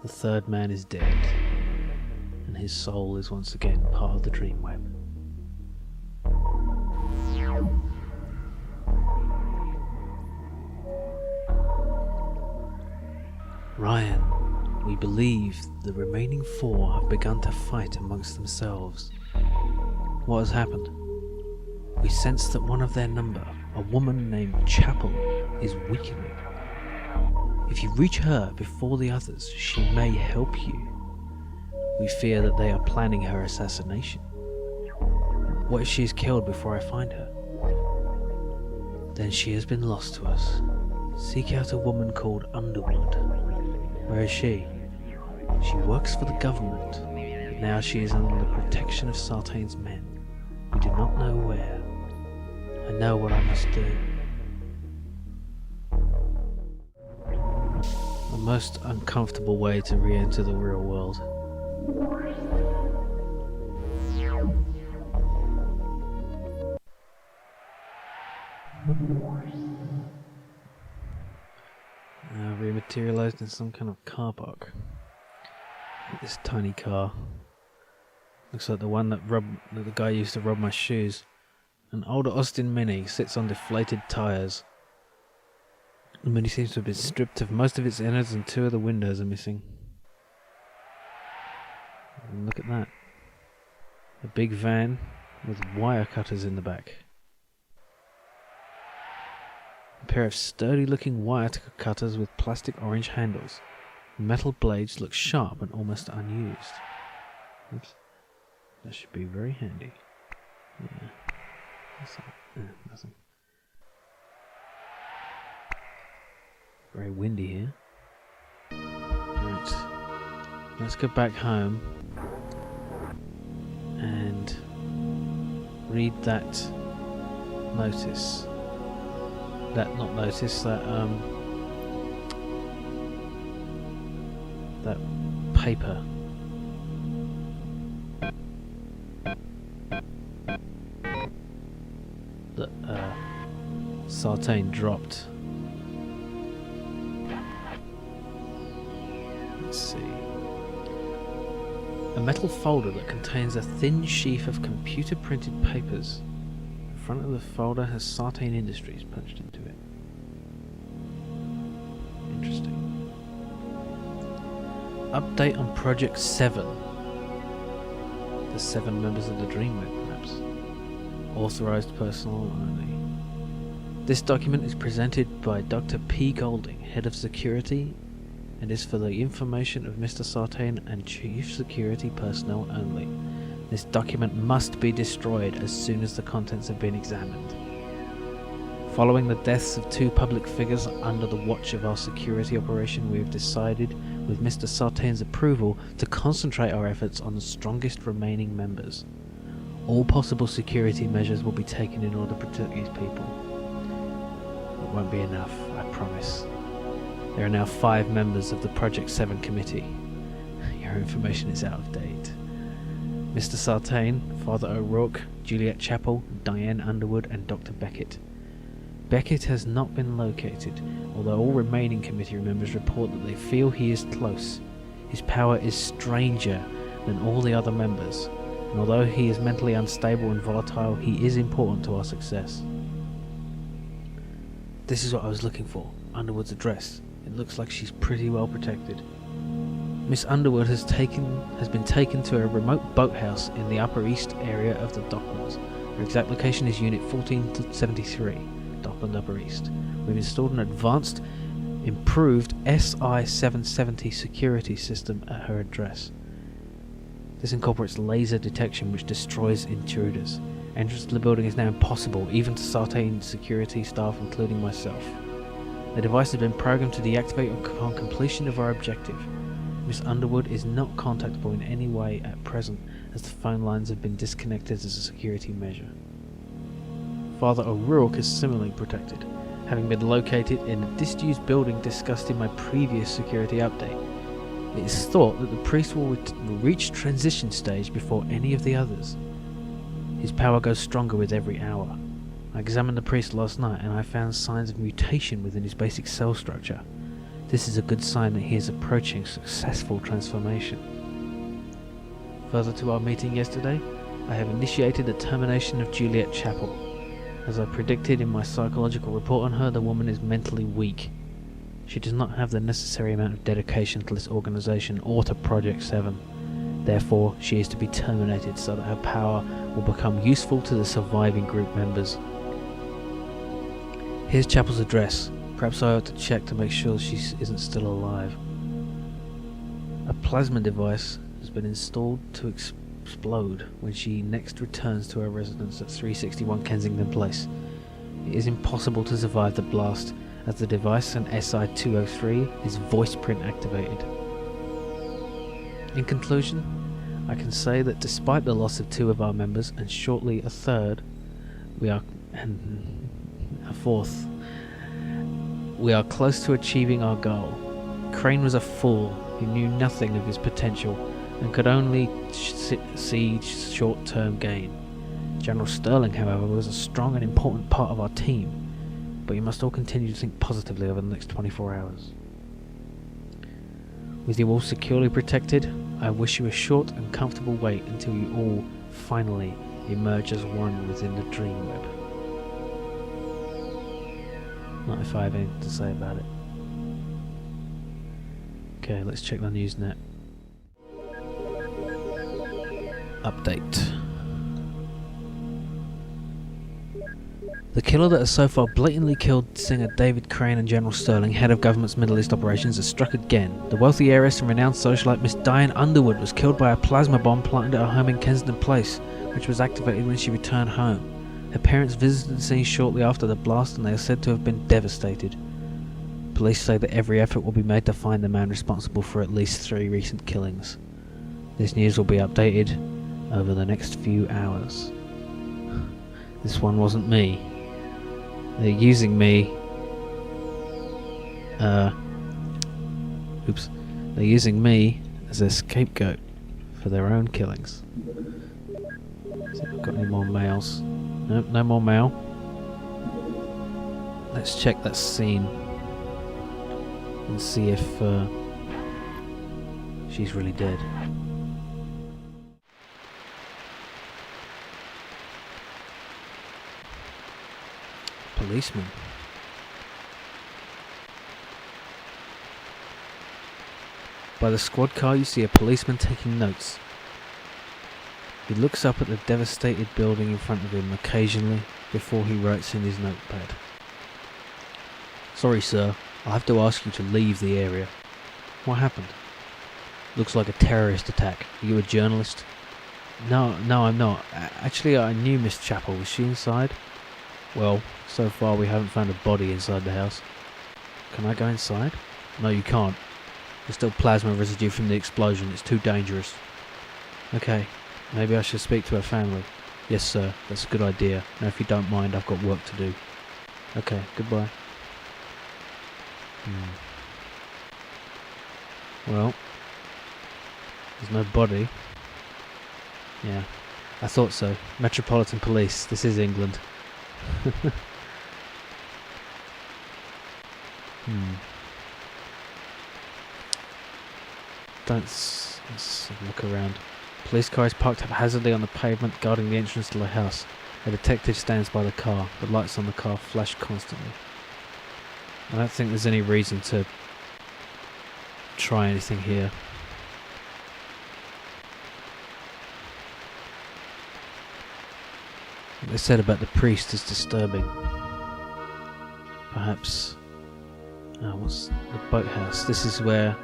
The third man is dead, and his soul is once again part of the Dreamweb. Ryan, we believe the remaining 4 have begun to fight amongst themselves. What has happened? We sense that one of their number, a woman named Chapel, is weakening. If you reach her before the others, she may help you. We fear that they are planning her assassination. What if she is killed before I find her? Then she has been lost to us. Seek out a woman called Underwood. Where is she? She works for the government, but now she is under the protection of Sartain's men. We do not know where. I know what I must do. The most uncomfortable way to re-enter the real world. Rematerialized in some kind of car park. This tiny car. Looks like the one that the guy used to rub my shoes. An old Austin Mini sits on deflated tyres. The Mini seems to have been stripped of most of its innards and 2 of the windows are missing. And look at that. A big van with wire cutters in the back. A pair of sturdy looking wire cutters with plastic orange handles. Metal blades look sharp and almost unused. Oops. That should be very handy. Yeah. Nothing. Very windy here. Right. Let's go back home and read that notice. That paper. That Sartain dropped. Let's see. A metal folder that contains a thin sheaf of computer printed papers. The front of the folder has Sartain Industries punched into it. Interesting. Update on Project 7. The 7 members of the Dreamweb, perhaps. Authorized personnel only. This document is presented by Dr. P. Golding, Head of Security, and is for the information of Mr. Sartain and Chief Security personnel only. This document must be destroyed as soon as the contents have been examined. Following the deaths of 2 public figures under the watch of our security operation, we have decided, with Mr. Sartain's approval, to concentrate our efforts on the strongest remaining members. All possible security measures will be taken in order to protect these people. It won't be enough, I promise. There are now 5 members of the Project 7 committee. Your information is out of date. Mr. Sartain, Father O'Rourke, Juliet Chapel, Diane Underwood, and Dr. Beckett. Beckett has not been located, although all remaining committee members report that they feel he is close. His power is stranger than all the other members, and although he is mentally unstable and volatile, he is important to our success. This is what I was looking for, Underwood's address. It looks like she's pretty well protected. Miss Underwood has been taken to a remote boathouse in the Upper East area of the Docklands. Her exact location is Unit 1473, Dockland Upper East. We've installed an advanced, improved SI-770 security system at her address. This incorporates laser detection which destroys intruders. Entrance to the building is now impossible, even to Sartain security staff, including myself. The device has been programmed to deactivate upon completion of our objective. Miss Underwood is not contactable in any way at present, as the phone lines have been disconnected as a security measure. Father O'Rourke is similarly protected, having been located in a disused building discussed in my previous security update. It is thought that the priest will reach transition stage before any of the others. His power goes stronger with every hour. I examined the priest last night and I found signs of mutation within his basic cell structure. This is a good sign that he is approaching successful transformation. Further to our meeting yesterday, I have initiated the termination of Juliet Chapel. As I predicted in my psychological report on her, the woman is mentally weak. She does not have the necessary amount of dedication to this organization or to Project 7. Therefore, she is to be terminated so that her power will become useful to the surviving group members. Here's Chapel's address. Perhaps I ought to check to make sure she isn't still alive. A plasma device has been installed to explode when she next returns to her residence at 361 Kensington Place. It is impossible to survive the blast, as the device, an SI-203, is voice print activated. In conclusion, I can say that despite the loss of 2 of our members and shortly a third, and a fourth, we are close to achieving our goal. Crane was a fool who knew nothing of his potential and could only see short-term gain. General Sterling, however, was a strong and important part of our team, but you must all continue to think positively over the next 24 hours. With you all securely protected, I wish you a short and comfortable wait until you all finally emerge as one within the Dreamweb. Not if I have anything to say about it. Okay, let's check the Newsnet. Update. The killer that has so far blatantly killed singer David Crane and General Sterling, head of government's Middle East operations, has struck again. The wealthy heiress and renowned socialite Miss Diane Underwood was killed by a plasma bomb planted at her home in Kensington Place, which was activated when she returned home. Her parents visited the scene shortly after the blast and they are said to have been devastated. Police say that every effort will be made to find the man responsible for at least 3 recent killings. This news will be updated over the next few hours. This one wasn't me. They're using me. They're using me as a scapegoat for their own killings. See if I've got any more mails. Nope, no more mail. Let's check that scene and see if she's really dead. Policeman. By the squad car you see a policeman taking notes. He looks up at the devastated building in front of him occasionally before he writes in his notepad. Sorry sir, I'll have to ask you to leave the area. What happened? Looks like a terrorist attack. Are you a journalist? No, I'm not. Actually, I knew Miss Chapel. Was she inside? Well, so far we haven't found a body inside the house. Can I go inside? No, you can't. There's still plasma residue from the explosion. It's too dangerous. Okay, maybe I should speak to her family. Yes, sir, that's a good idea. Now, if you don't mind, I've got work to do. Okay, goodbye. Well, there's no body. Yeah, I thought so. Metropolitan Police. This is England. Let's look around. Police car is parked haphazardly on the pavement, guarding the entrance to the house. A detective stands by the car. The lights on the car flash constantly. I don't think there's any reason to try anything here. What they said about the priest is disturbing. Perhaps... what's the boathouse? This is where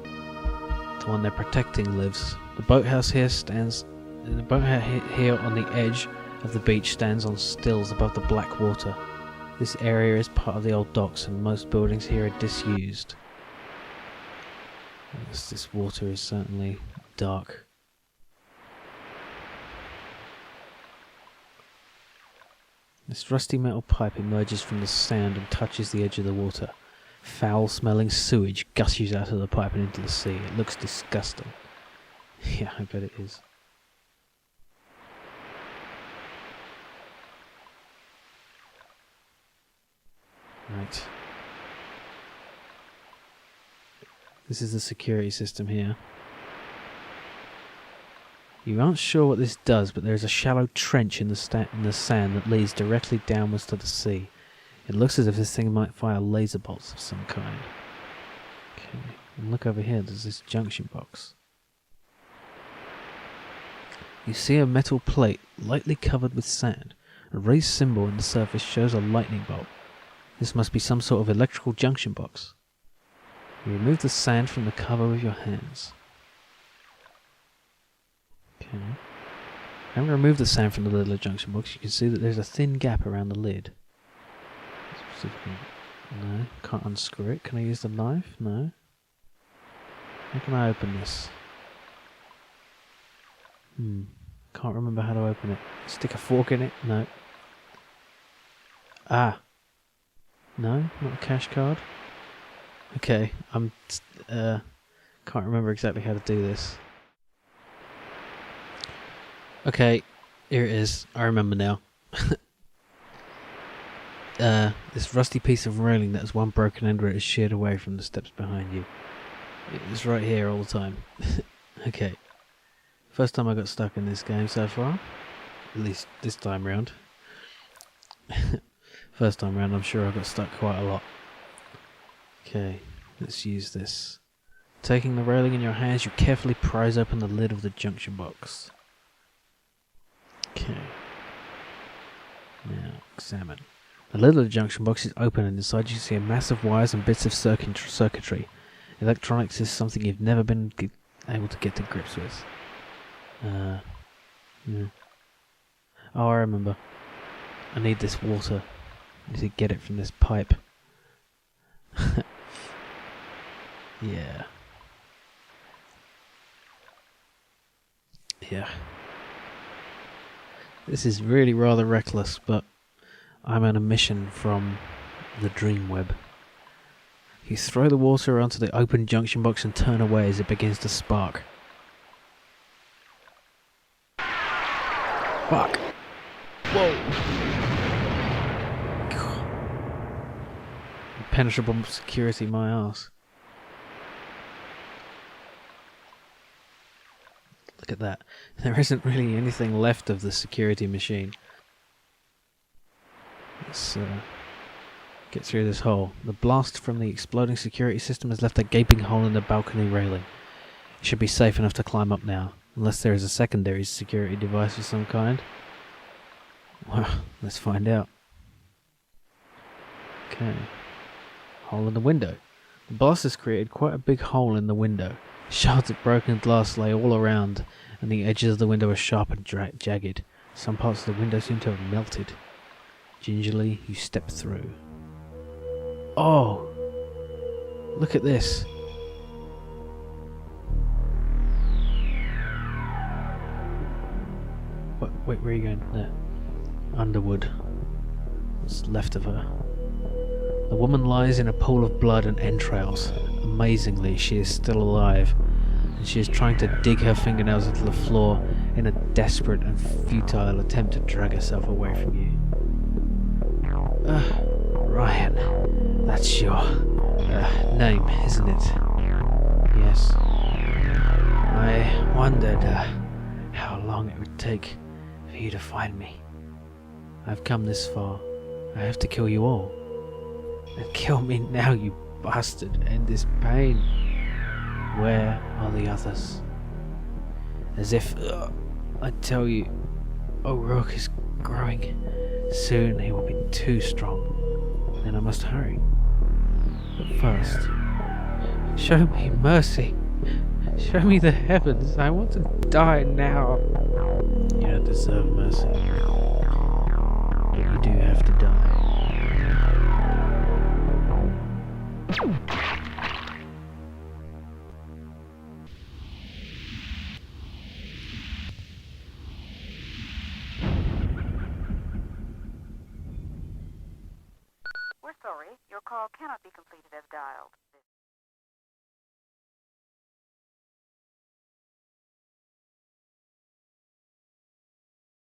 the one they're protecting lives. The boathouse here stands... The boathouse here on the edge of the beach stands on stills above the black water. This area is part of the old docks and most buildings here are disused. Yes, this water is certainly dark. This rusty metal pipe emerges from the sand and touches the edge of the water. Foul-smelling sewage gushes out of the pipe and into the sea. It looks disgusting. Yeah, I bet it is. Right. This is the security system here. You aren't sure what this does, but there is a shallow trench in the sand that leads directly downwards to the sea. It looks as if this thing might fire laser bolts of some kind. Okay, and look over here, there's this junction box. You see a metal plate lightly covered with sand. A raised symbol in the surface shows a lightning bolt. This must be some sort of electrical junction box. You remove the sand from the cover with your hands. Okay. Having removed the sand from the little junction box, you can see that there's a thin gap around the lid. No, can't unscrew it. Can I use the knife? No. How can I open this? Can't remember how to open it. Stick a fork in it? No. Ah. No, not a cash card. Okay, can't remember exactly how to do this. Okay, here it is. I remember now. This rusty piece of railing that has one broken end where it is sheared away from the steps behind you. It's right here all the time. Okay. First time I got stuck in this game so far. At least this time round. First time round, I'm sure I got stuck quite a lot. Okay, let's use this. Taking the railing in your hands, you carefully prise open the lid of the junction box. Okay. Now, examine. The lid of the junction box is open and inside you see a mass of wires and bits of circuitry. Electronics is something you've never been able to get to grips with. Yeah. Oh, I remember. I need this water. I need to get it from this pipe. Yeah. Yeah. This is really rather reckless, but I'm on a mission from the Dreamweb. You throw the water onto the open junction box and turn away as it begins to spark. Fuck! Whoa! God. Impenetrable security, my ass. Look at that. There isn't really anything left of the security machine. Let's get through this hole. The blast from the exploding security system has left a gaping hole in the balcony railing. It should be safe enough to climb up now, unless there is a secondary security device of some kind. Well, let's find out. Okay. Hole in the window. The blast has created quite a big hole in the window. Shards of broken glass lay all around, and the edges of the window are sharp and jagged. Some parts of the window seem to have melted. Gingerly, you step through. Oh! Look at this. Wait, where are you going? There. Underwood. What's left of her? The woman lies in a pool of blood and entrails. Amazingly, she is still alive, and she is trying to dig her fingernails into the floor in a desperate and futile attempt to drag herself away from you. Ryan, that's your name, isn't it? Yes. I wondered how long it would take for you to find me. I've come this far. I have to kill you all. Then kill me now, you bastard. End this pain. Where are the others? As if I tell you, O'Rourke is growing. Soon he will be too strong. Then I must hurry. But first, show me mercy. Show me the heavens. I want to die now. You don't deserve mercy. But you do have to die. We're sorry, your call cannot be completed as dialed.